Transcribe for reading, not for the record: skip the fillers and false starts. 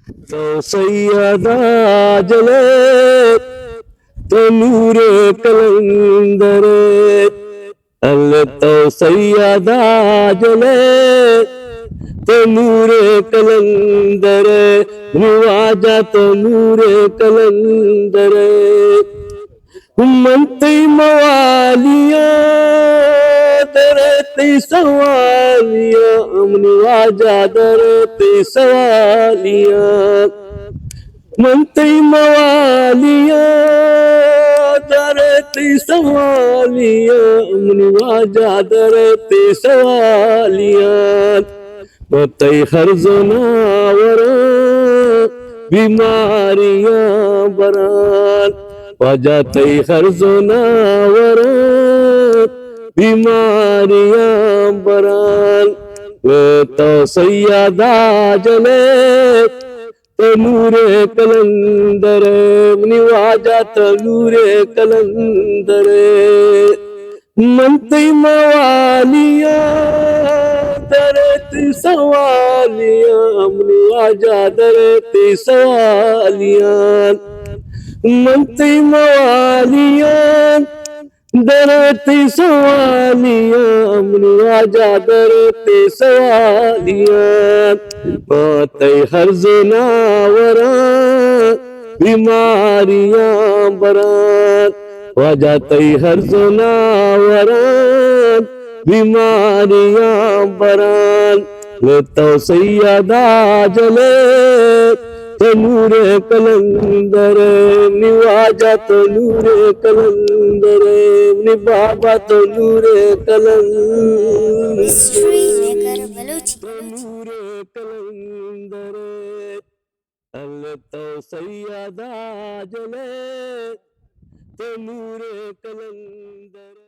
तो सैयदा जले तो नूरे कलंदरे, अल तो सैयदा जले तो नूरे कलंदरे, रिवाजा तो नूरे कलंदरे, उम्मती मवालिया दरती सवालिया, अमन वाजा दरती सवालिया, मंती मवालिया दरती सवालिया, अमन वाजा दरती सवालिया, बताई हर जनावर बीमारियां बरान, वजातई हर जनावर बीमारियां बरान, वो तो सैयदा जले तो नूरे कलंदरे, निवाजा तो नूरे कलंदरे, मनती मवालिया दरती सवालिया, निवाजा दरती सवालिया, मनती मवालिया दरती सवालिया, निवाजा दरती सवालिया, बाते हर जनावरा बीमारियां बरान, वजाते हर जनावरा बीमारियां बरान, तो सैयदा जले तो नूरे कलंदरे, निवाजा तो नूरे कलंदरे, निबाबा तो नूरे श्रीनगर कलंदरे, बलूची। तो नूरे कलंदरे, अल तो सैयदा जले तो नूरे कलंदरे।